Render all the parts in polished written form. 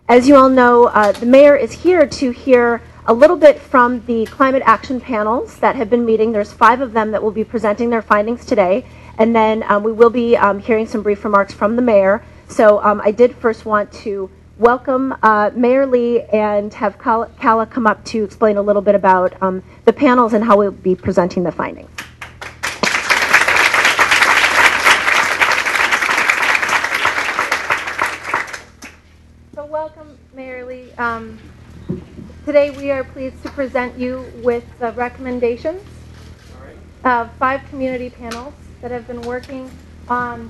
As you all know, the mayor is here to hear a little bit from the climate action panels that have been meeting. There's 5 of them that will be presenting their findings today, and then we will be hearing some brief remarks from the mayor. So I did first want to welcome Mayor Lee and have Kala come up to explain a little bit about the panels and how we'll be presenting the findings. So welcome, Mayor Lee. Today we are pleased to present you with the recommendations of 5 community panels that have been working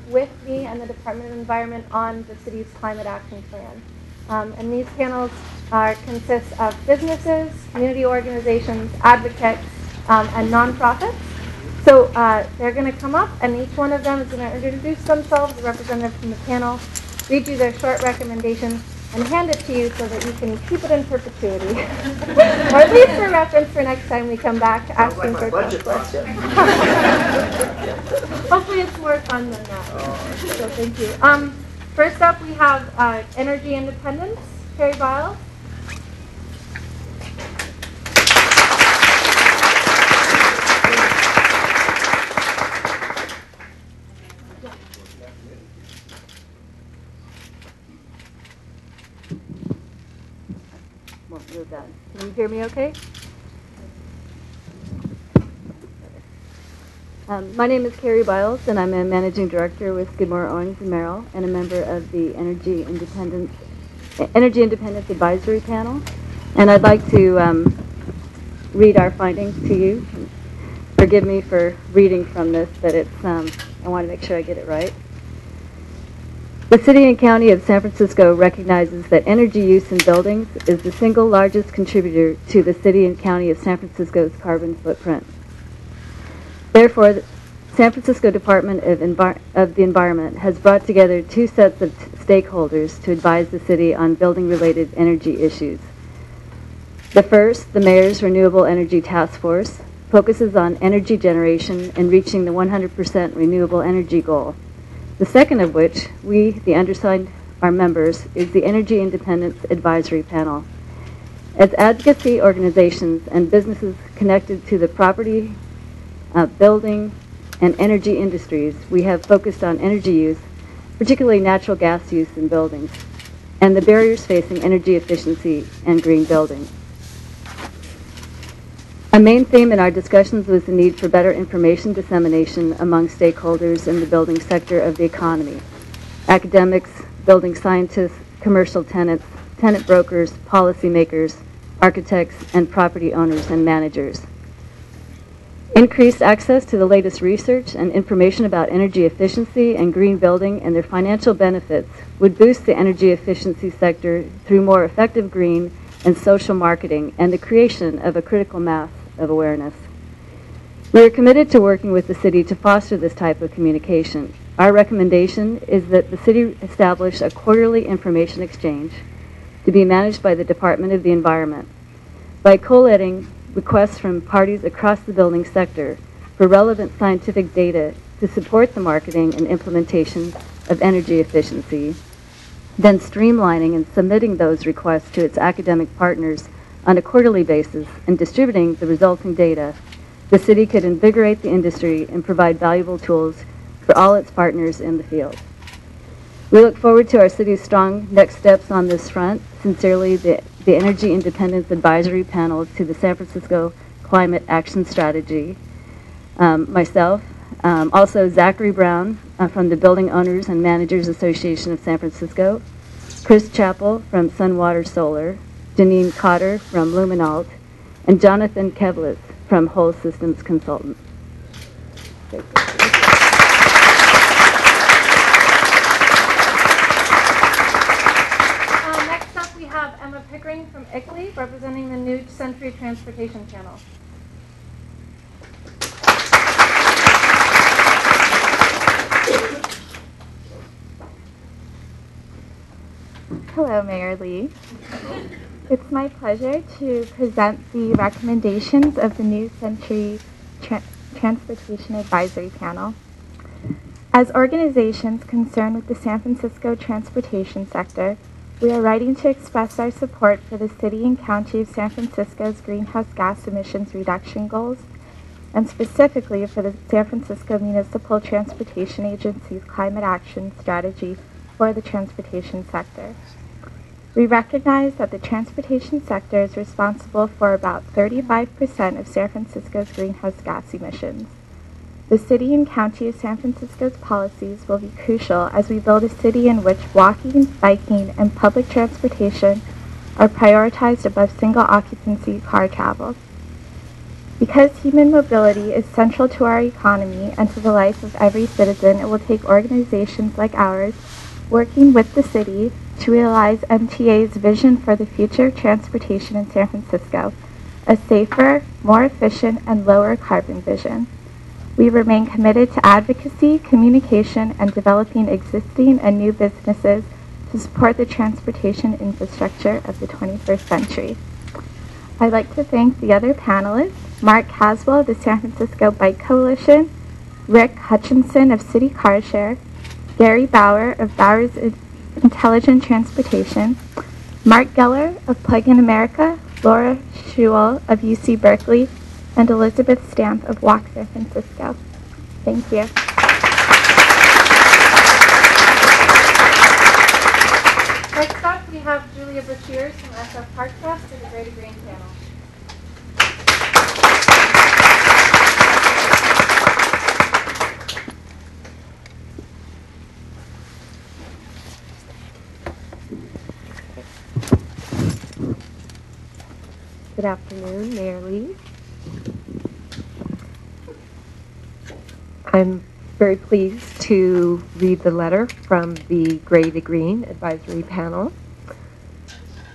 with me and the Department of Environment on the city's climate action plan. And these panels consist of businesses, community organizations, advocates, and nonprofits. So they're going to come up, and each one of them is going to introduce themselves, a representative from the panel, read you their short recommendation, and hand it to you so that you can keep it in perpetuity. Or at least for reference for next time we come back asking for questions. Hopefully it's more fun than that. So thank you. First up we have Energy Independence, Carrie Biles. Can you hear me okay? My name is Carrie Biles, and I'm a managing director with Skidmore, Owings & Merrill, and a member of the Energy Independence Advisory Panel. And I'd like to read our findings to you. Forgive me for reading from this, but it's I want to make sure I get it right. The City and County of San Francisco recognizes that energy use in buildings is the single largest contributor to the City and County of San Francisco's carbon footprint. Therefore, the San Francisco Department of the Environment has brought together 2 sets of stakeholders to advise the city on building-related energy issues. The first, the Mayor's Renewable Energy Task Force, focuses on energy generation and reaching the 100% renewable energy goal. The second of which, we, the undersigned, our members, is the Energy Independence Advisory Panel. As advocacy organizations and businesses connected to the property, building, and energy industries, we have focused on energy use, particularly natural gas use in buildings, and the barriers facing energy efficiency and green building. A main theme in our discussions was the need for better information dissemination among stakeholders in the building sector of the economy: academics, building scientists, commercial tenants, tenant brokers, policymakers, architects, and property owners and managers. Increased access to the latest research and information about energy efficiency and green building and their financial benefits would boost the energy efficiency sector through more effective green and social marketing and the creation of a critical mass of awareness. We are committed to working with the city to foster this type of communication. Our recommendation is that the city establish a quarterly information exchange to be managed by the Department of the Environment. By collating requests from parties across the building sector for relevant scientific data to support the marketing and implementation of energy efficiency, then streamlining and submitting those requests to its academic partners on a quarterly basis and distributing the resulting data, the city could invigorate the industry and provide valuable tools for all its partners in the field. We look forward to our city's strong next steps on this front. Sincerely, the Energy Independence Advisory Panel to the San Francisco Climate Action Strategy. Myself, also Zachary Brown from the Building Owners and Managers Association of San Francisco, Chris Chappell from Sunwater Solar, Janine Cotter from Luminalt, and Jonathan Kevlitz from Whole Systems Consultants. Next up we have Emma Pickering from ICLEI, representing the New Century Transportation Channel. Hello, Mayor Lee. It's my pleasure to present the recommendations of the New Century Transportation Advisory Panel. As organizations concerned with the San Francisco transportation sector, We are writing to express our support for the City and County of San Francisco's greenhouse gas emissions reduction goals, and specifically for the San Francisco Municipal Transportation Agency's climate action strategy for the transportation sector. We recognize that the transportation sector is responsible for about 35% of San Francisco's greenhouse gas emissions. The City and County of San Francisco's policies will be crucial as we build a city in which walking, biking, and public transportation are prioritized above single-occupancy car travel. Because human mobility is central to our economy and to the life of every citizen, it will take organizations like ours working with the city to realize MTA's vision for the future of transportation in San Francisco, a safer, more efficient, and lower carbon vision. We remain committed to advocacy, communication, and developing existing and new businesses to support the transportation infrastructure of the 21st century. I'd like to thank the other panelists, Mark Caswell of the San Francisco Bike Coalition, Rick Hutchinson of City Car Share, Gary Bauer of Bauer's Intelligent Transportation, Mark Geller of Plug-in America, Laura Schewel of UC Berkeley, and Elizabeth Stamp of Walk San Francisco. Thank you. Next up, we have Julia Brashears from SF Park Trust for the Greater Green panel. Good afternoon, Mayor Lee. I'm very pleased to read the letter from the Gray to Green Advisory Panel.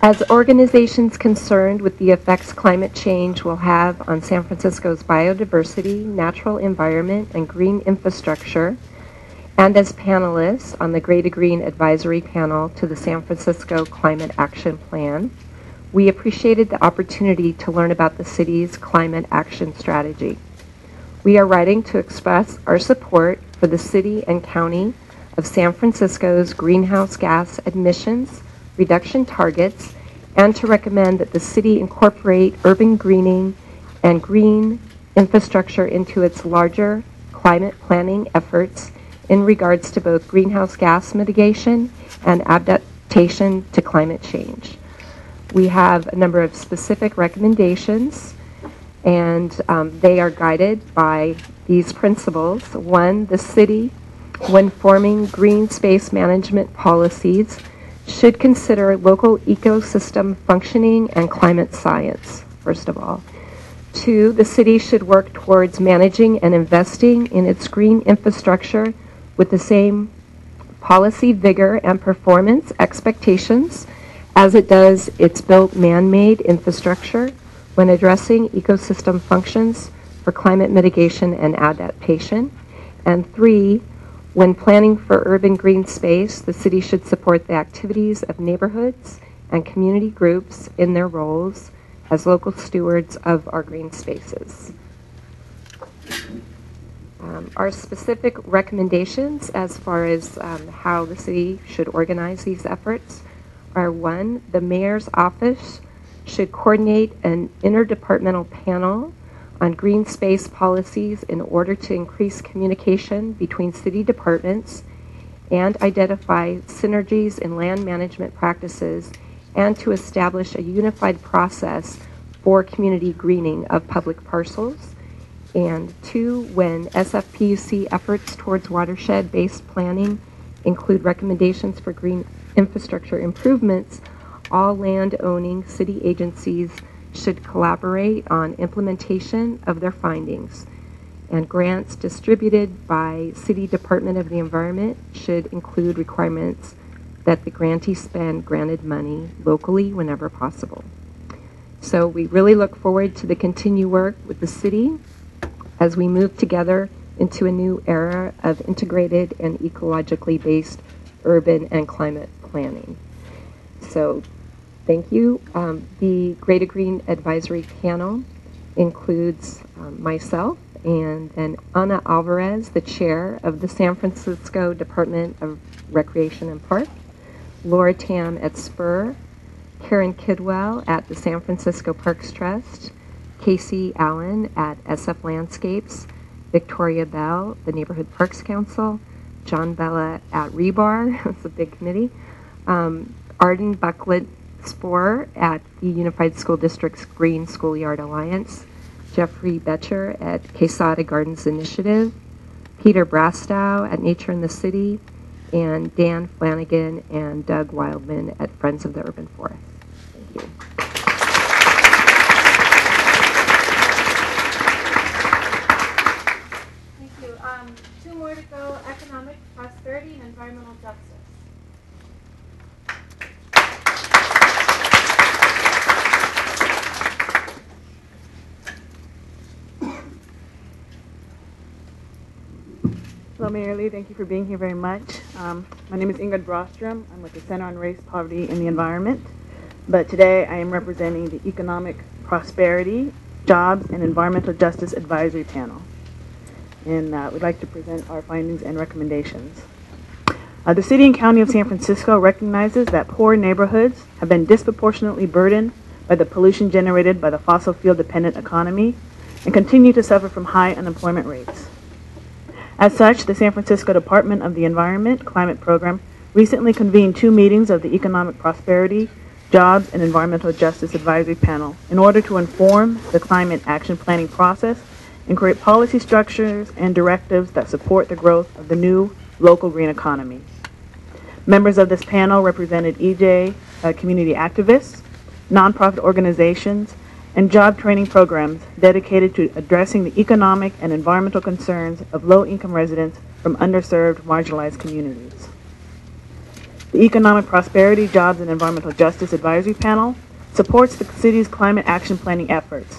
As organizations concerned with the effects climate change will have on San Francisco's biodiversity, natural environment, and green infrastructure, and as panelists on the Gray to Green Advisory Panel to the San Francisco Climate Action Plan, we appreciated the opportunity to learn about the city's climate action strategy. We are writing to express our support for the City and County of San Francisco's greenhouse gas emissions reduction targets and to recommend that the city incorporate urban greening and green infrastructure into its larger climate planning efforts in regards to both greenhouse gas mitigation and adaptation to climate change. We have a number of specific recommendations, and they are guided by these principles. One, the city, when forming green space management policies, should consider local ecosystem functioning and climate science, first of all. Two, the city should work towards managing and investing in its green infrastructure with the same policy vigor and performance expectations as it does its built man-made infrastructure when addressing ecosystem functions for climate mitigation and adaptation. And three, when planning for urban green space, the city should support the activities of neighborhoods and community groups in their roles as local stewards of our green spaces. Our specific recommendations as far as how the city should organize these efforts are: one, the mayor's office should coordinate an interdepartmental panel on green space policies in order to increase communication between city departments and identify synergies in land management practices and to establish a unified process for community greening of public parcels. And two, when SFPUC efforts towards watershed-based planning include recommendations for green infrastructure improvements, all land-owning city agencies should collaborate on implementation of their findings. And grants distributed by City Department of the Environment should include requirements that the grantee spend granted money locally whenever possible. So we really look forward to the continued work with the city as we move together into a new era of integrated and ecologically based urban and climate planning. So thank you. The Greater Green Advisory Panel includes myself and then Ana Alvarez, the chair of the San Francisco Department of Recreation and Park, Laura Tam at Spur, Karen Kidwell at the San Francisco Parks Trust, Casey Allen at SF Landscapes, Victoria Bell, the Neighborhood Parks Council, John Bella at Rebar, it's a big committee, Arden Bucklet Sporer at the Unified School District's Green Schoolyard Alliance, Jeffrey Betcher at Quesada Gardens Initiative, Peter Brastow at Nature in the City, and Dan Flanagan and Doug Wildman at Friends of the Urban Forest. Thank you. Thank you. Two more to go, economic prosperity and environmental justice. Hello, Mayor Lee. Thank you for being here very much. My name is Ingrid Brostrom. I'm with the Center on Race, Poverty, and the Environment. But today I am representing the Economic Prosperity, Jobs, and Environmental Justice Advisory Panel. And we'd like to present our findings and recommendations. The City and County of San Francisco recognizes that poor neighborhoods have been disproportionately burdened by the pollution generated by the fossil fuel-dependent economy and continue to suffer from high unemployment rates. As such, the San Francisco Department of the Environment Climate Program recently convened 2 meetings of the Economic Prosperity, Jobs, and Environmental Justice Advisory Panel in order to inform the climate action planning process and create policy structures and directives that support the growth of the new local green economy. Members of this panel represented EJ community activists, nonprofit organizations, and job training programs dedicated to addressing the economic and environmental concerns of low-income residents from underserved, marginalized communities. The Economic Prosperity, Jobs, and Environmental Justice Advisory Panel supports the city's climate action planning efforts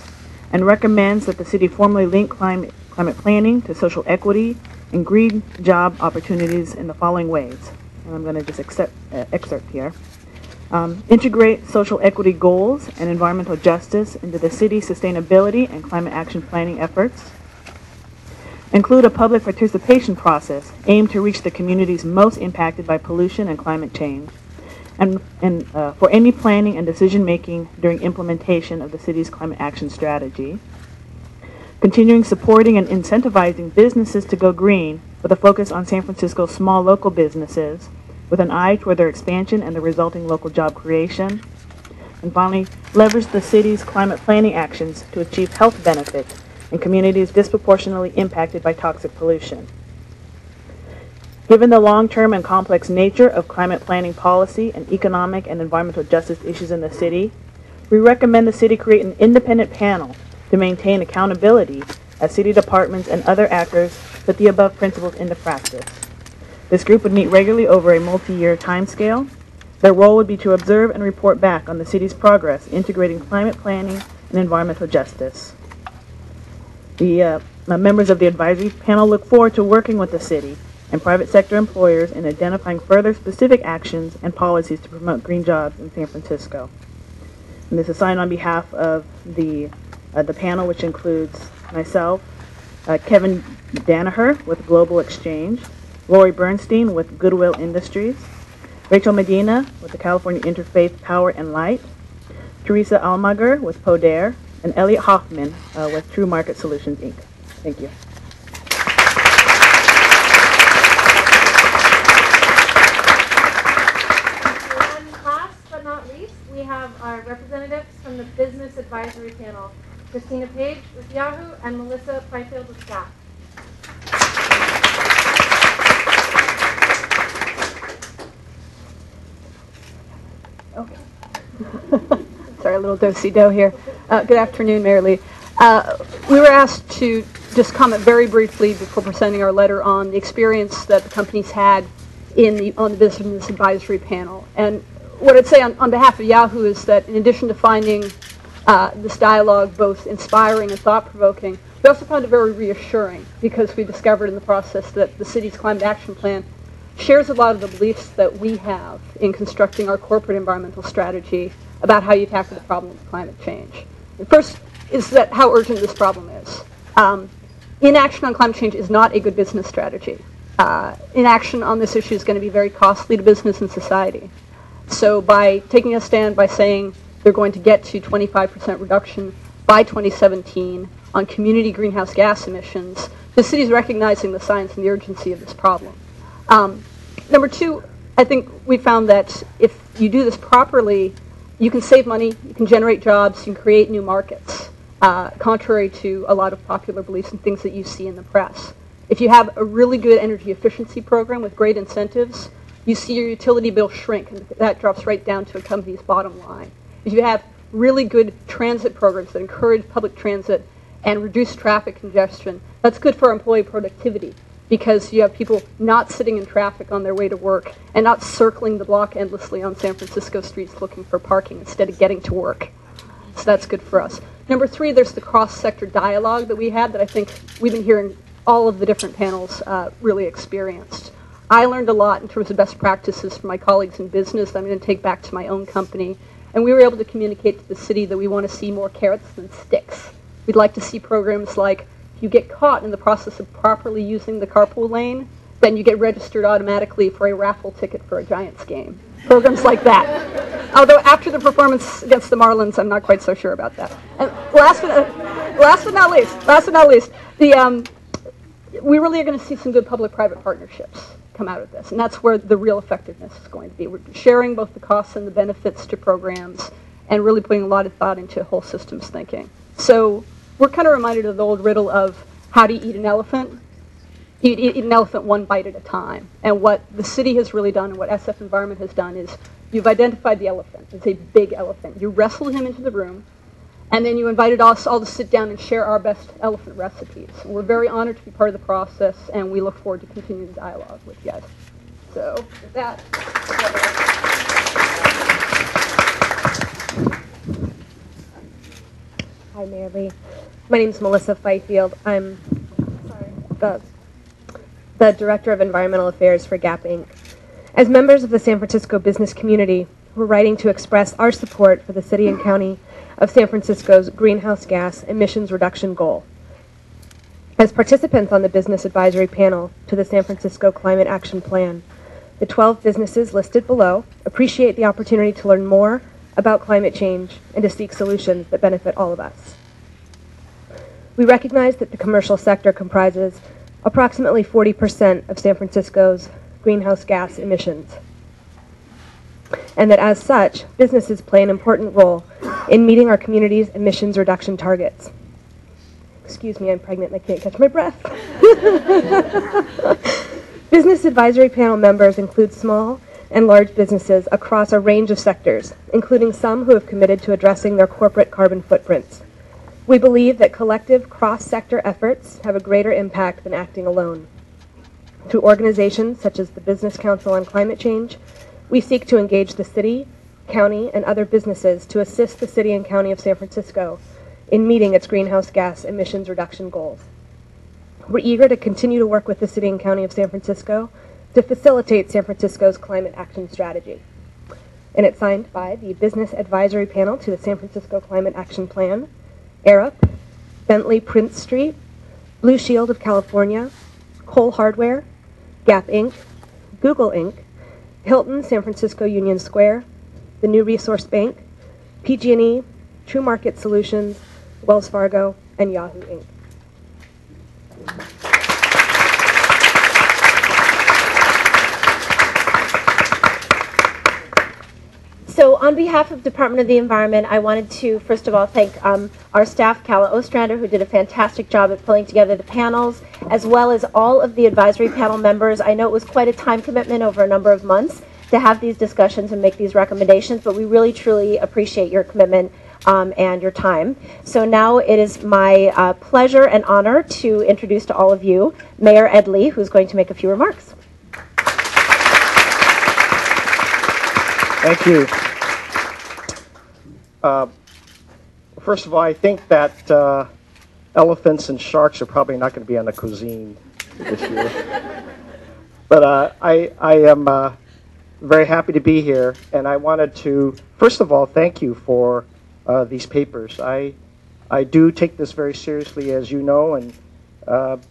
and recommends that the city formally link climate planning to social equity and green job opportunities in the following ways. And I'm going to just excerpt here. Integrate social equity goals and environmental justice into the city's sustainability and climate action planning efforts. Include a public participation process aimed to reach the communities most impacted by pollution and climate change, and for any planning and decision making during implementation of the city's climate action strategy. Continuing supporting and incentivizing businesses to go green with a focus on San Francisco's small local businesses, with an eye toward their expansion and the resulting local job creation. And finally, leverage the city's climate planning actions to achieve health benefits in communities disproportionately impacted by toxic pollution. Given the long-term and complex nature of climate planning policy and economic and environmental justice issues in the city, we recommend the city create an independent panel to maintain accountability as city departments and other actors put the above principles into practice. This group would meet regularly over a multi-year timescale. Their role would be to observe and report back on the city's progress integrating climate planning and environmental justice. The members of the advisory panel look forward to working with the city and private sector employers in identifying further specific actions and policies to promote green jobs in San Francisco. And this is signed on behalf of the panel, which includes myself, Kevin Danaher with Global Exchange, Lori Bernstein with Goodwill Industries, Rachel Medina with the California Interfaith Power and Light, Teresa Almager with Poder, and Elliot Hoffman with True Market Solutions, Inc. Thank you. And last but not least, we have our representatives from the Business Advisory Panel, Christina Page with Yahoo and Melissa Fifield with staff. Okay. Sorry, a little do-si-do here. Good afternoon, Mayor Lee. We were asked to just comment very briefly before presenting our letter on the experience that the companies had on the Business Advisory Panel. And what I'd say on behalf of Yahoo is that in addition to finding this dialogue both inspiring and thought-provoking, we also found it very reassuring because we discovered in the process that the city's climate action plan shares a lot of the beliefs that we have in constructing our corporate environmental strategy about how you tackle the problem of climate change. The first is that how urgent this problem is. Inaction on climate change is not a good business strategy. Inaction on this issue is going to be very costly to business and society. So by taking a stand by saying they're going to get to 25% reduction by 2017 on community greenhouse gas emissions, the city's recognizing the science and the urgency of this problem. Number two, I think we found that if you do this properly, you can save money, you can generate jobs, you can create new markets, contrary to a lot of popular beliefs and things that you see in the press. If you have a really good energy efficiency program with great incentives, you see your utility bill shrink, and that drops right down to a company's bottom line. If you have really good transit programs that encourage public transit and reduce traffic congestion, that's good for employee productivity, because you have people not sitting in traffic on their way to work and not circling the block endlessly on San Francisco streets looking for parking instead of getting to work. So that's good for us. Number three, there's the cross-sector dialogue that we had that I think we've been hearing all of the different panels really experienced. I learned a lot in terms of best practices from my colleagues in business that I'm going to take back to my own company. And we were able to communicate to the city that we want to see more carrots than sticks. We'd like to see programs like, if you get caught in the process of properly using the carpool lane, then you get registered automatically for a raffle ticket for a Giants game. Programs like that. Although after the performance against the Marlins, I'm not quite so sure about that. And last but not least, we really are going to see some good public-private partnerships come out of this, and that's where the real effectiveness is going to be. We're sharing both the costs and the benefits to programs and really putting a lot of thought into whole systems thinking. So we're kind of reminded of the old riddle of how do you eat an elephant? You eat an elephant one bite at a time. And what the city has really done and what SF Environment has done is you've identified the elephant. It's a big elephant. You wrestled him into the room, and then you invited us all to sit down and share our best elephant recipes. And we're very honored to be part of the process, and we look forward to continuing the dialogue with you guys. So with that. Hi, Mayor Lee. My name is Melissa Fifield. I'm the Director of Environmental Affairs for GAP Inc. As members of the San Francisco business community, we're writing to express our support for the City and County of San Francisco's greenhouse gas emissions reduction goal. As participants on the business advisory panel to the San Francisco Climate Action Plan, the 12 businesses listed below appreciate the opportunity to learn more about climate change and to seek solutions that benefit all of us. We recognize that the commercial sector comprises approximately 40% of San Francisco's greenhouse gas emissions, and that as such, businesses play an important role in meeting our community's emissions reduction targets. Excuse me, I'm pregnant and I can't catch my breath. Business advisory panel members include small and large businesses across a range of sectors, including some who have committed to addressing their corporate carbon footprints. We believe that collective cross-sector efforts have a greater impact than acting alone. Through organizations such as the Business Council on Climate Change, we seek to engage the city, county, and other businesses to assist the City and County of San Francisco in meeting its greenhouse gas emissions reduction goals. We're eager to continue to work with the City and County of San Francisco to facilitate San Francisco's climate action strategy. And it's signed by the Business Advisory Panel to the San Francisco Climate Action Plan, Arup, Bentley Prince Street, Blue Shield of California, Cole Hardware, Gap Inc., Google Inc., Hilton San Francisco Union Square, the New Resource Bank, PG&E, True Market Solutions, Wells Fargo, and Yahoo Inc. So on behalf of Department of the Environment, I wanted to, first of all, thank our staff, Calla Ostrander, who did a fantastic job at pulling together the panels, as well as all of the advisory panel members. I know it was quite a time commitment over a number of months to have these discussions and make these recommendations, but we really, truly appreciate your commitment and your time. So now it is my pleasure and honor to introduce to all of you Mayor Ed Lee, who's going to make a few remarks. Thank you. First of all, I think that elephants and sharks are probably not going to be on the cuisine this year. But I am very happy to be here, and I wanted to, first of all, thank you for these papers. I do take this very seriously, as you know, and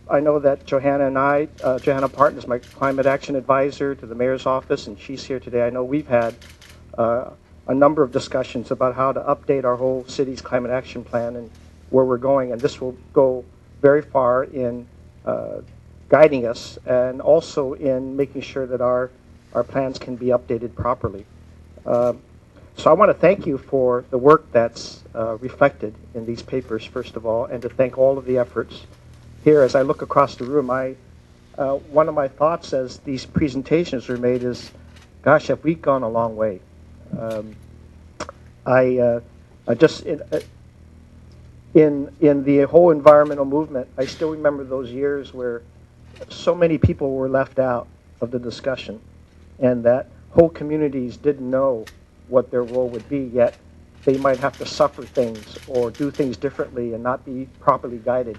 I know that Johanna Parton is my climate action advisor to the mayor's office, and she's here today. I know we've had a number of discussions about how to update our whole city's climate action plan and where we're going, and this will go very far in guiding us and also in making sure that our plans can be updated properly. So I want to thank you for the work that's reflected in these papers, first of all, and to thank all of the efforts. Here, as I look across the room, one of my thoughts as these presentations are made is, gosh, have we gone a long way? I just in the whole environmental movement, I still remember those years where so many people were left out of the discussion, and that whole communities didn't know what their role would be, yet they might have to suffer things or do things differently and not be properly guided.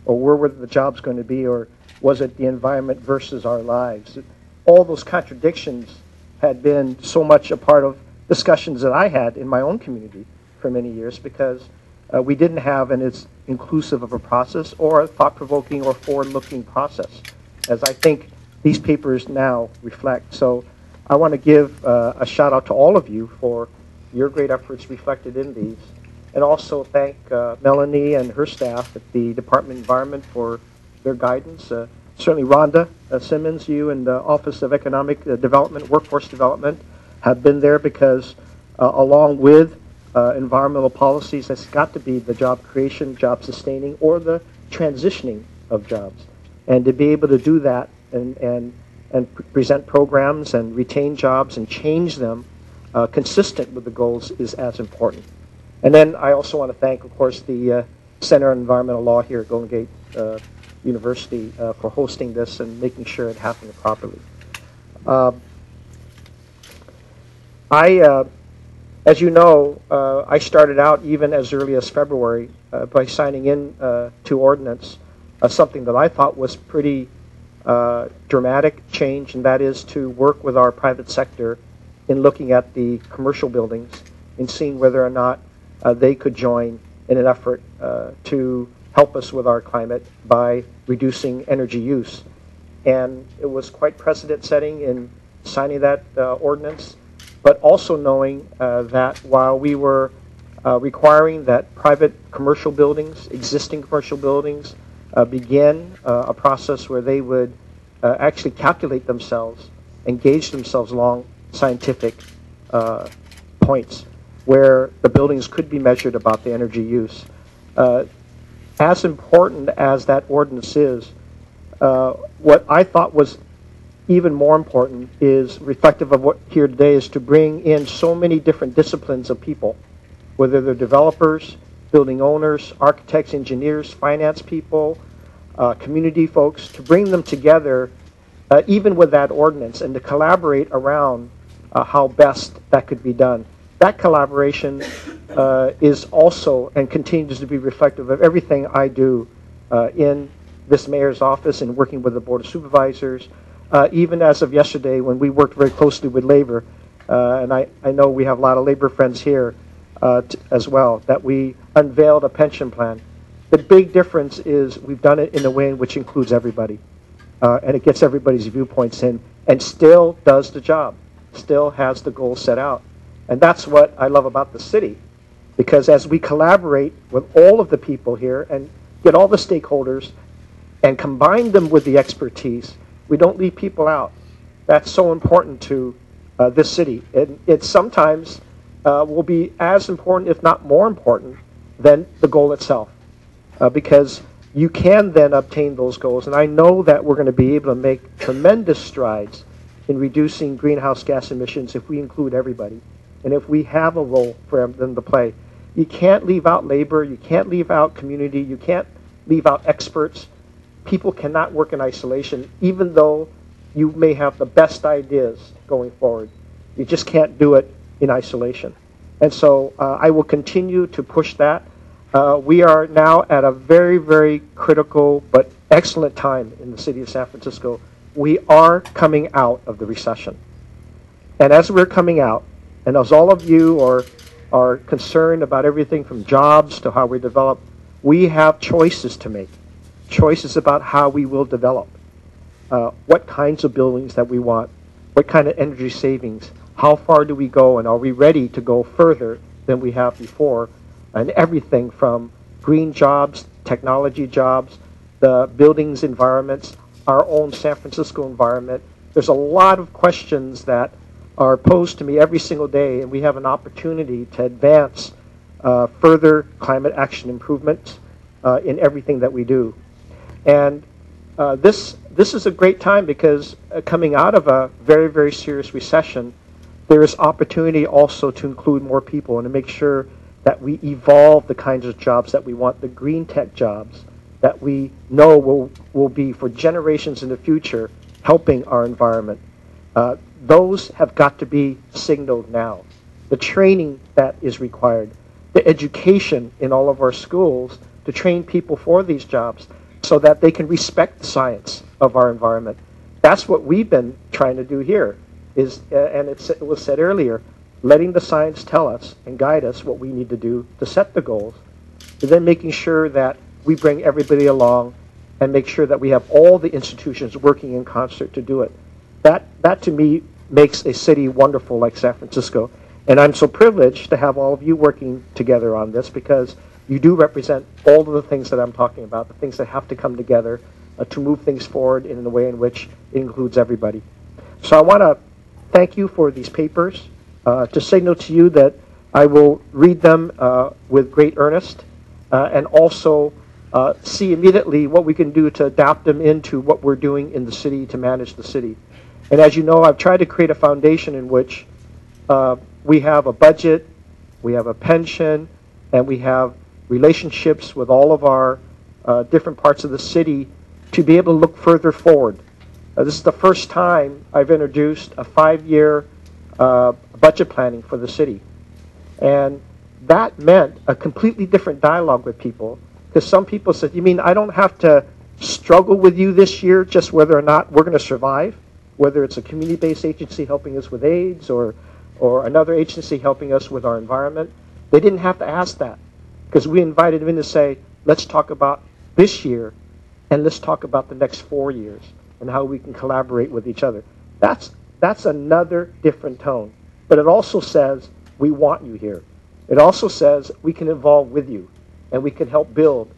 Or where were the jobs going to be, or was it the environment versus our lives? All those contradictions had been so much a part of discussions that I had in my own community for many years, because we didn't have an as inclusive of a process or a thought-provoking or forward-looking process, as I think these papers now reflect. So I want to give a shout-out to all of you for your great efforts reflected in these, and also thank Melanie and her staff at the Department of Environment for their guidance. Certainly Rhonda Simmons, you and the Office of Economic Development, Workforce Development have been there, because along with environmental policies, that's got to be the job creation, job sustaining, or the transitioning of jobs. And to be able to do that and present programs and retain jobs and change them consistent with the goals is as important. And then I also want to thank, of course, the Center on Environmental Law here at Golden Gate University for hosting this and making sure it happened properly. As you know, I started out even as early as February by signing in to ordinance something that I thought was pretty dramatic change, and that is to work with our private sector in looking at the commercial buildings and seeing whether or not they could join in an effort to help us with our climate by reducing energy use. And it was quite precedent-setting in signing that ordinance, but also knowing that while we were requiring that private commercial buildings, existing commercial buildings, begin a process where they would actually calculate themselves, engage themselves along scientific points where the buildings could be measured about the energy use. As important as that ordinance is, what I thought was even more important is reflective of what here today is to bring in so many different disciplines of people, whether they're developers, building owners, architects, engineers, finance people, community folks, to bring them together even with that ordinance and to collaborate around how best that could be done. That collaboration is also and continues to be reflective of everything I do in this mayor's office and working with the Board of Supervisors, even as of yesterday when we worked very closely with labor, and I know we have a lot of labor friends here as well, that we unveiled a pension plan. The big difference is we've done it in a way in which includes everybody, and it gets everybody's viewpoints in, and still does the job, still has the goals set out. And that's what I love about the city, because as we collaborate with all of the people here and get all the stakeholders and combine them with the expertise, we don't leave people out. That's so important to this city. It sometimes will be as important, if not more important, than the goal itself, because you can then obtain those goals. And I know that we're going to be able to make tremendous strides in reducing greenhouse gas emissions if we include everybody and if we have a role for them to play. You can't leave out labor, you can't leave out community, you can't leave out experts. People cannot work in isolation, even though you may have the best ideas going forward. You just can't do it in isolation. And so I will continue to push that. We are now at a very, very critical but excellent time in the city of San Francisco. We are coming out of the recession. And as we're coming out, and as all of you are concerned about everything from jobs to how we develop, we have choices to make. Choices about how we will develop, what kinds of buildings that we want, what kind of energy savings, How far do we go, and are we ready to go further than we have before? And everything from green jobs, technology jobs, the buildings environments, our own San Francisco environment. There's a lot of questions that are posed to me every single day, and we have an opportunity to advance further climate action improvements in everything that we do. And this is a great time because coming out of a very, very serious recession, there is opportunity also to include more people and to make sure that we evolve the kinds of jobs that we want, the green tech jobs that we know will be for generations in the future helping our environment. Those have got to be signaled now. The training that is required, the education in all of our schools to train people for these jobs so that they can respect the science of our environment. That's what we've been trying to do here, and it was said earlier, letting the science tell us and guide us what we need to do to set the goals, and then making sure that we bring everybody along and make sure that we have all the institutions working in concert to do it. That to me makes a city wonderful like San Francisco. And I'm so privileged to have all of you working together on this because you do represent all of the things that I'm talking about, the things that have to come together to move things forward in a way in which it includes everybody. So I want to thank you for these papers, to signal to you that I will read them with great earnest and also see immediately what we can do to adapt them into what we're doing in the city to manage the city. And as you know, I've tried to create a foundation in which we have a budget, we have a pension, and we have relationships with all of our different parts of the city to be able to look further forward. This is the first time I've introduced a 5-year budget planning for the city. And that meant a completely different dialogue with people, because some people said, you mean I don't have to struggle with you this year just whether or not we're going to survive, whether it's a community-based agency helping us with AIDS or another agency helping us with our environment? They didn't have to ask that, because we invited them in to say, let's talk about this year and let's talk about the next 4 years and how we can collaborate with each other. That's another different tone. But it also says, we want you here. It also says we can evolve with you and we can help build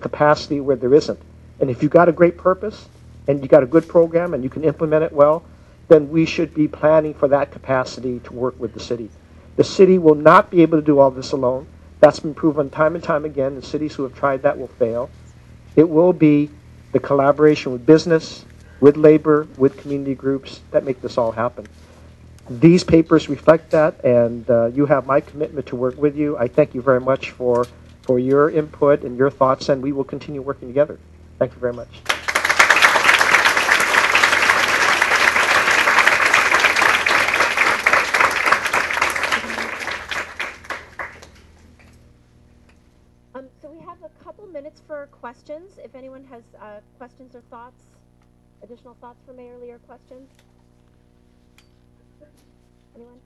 capacity where there isn't. And if you've got a great purpose and you've got a good program and you can implement it well, then we should be planning for that capacity to work with the city. The city will not be able to do all this alone. That's been proven time and time again. The cities who have tried that will fail. It will be the collaboration with business, with labor, with community groups that make this all happen. These papers reflect that, and you have my commitment to work with you. I thank you very much for your input and your thoughts, and we will continue working together. Thank you very much. So we have a couple minutes for questions. If anyone has questions or thoughts, additional thoughts for Mayor Lee or questions? Anyone?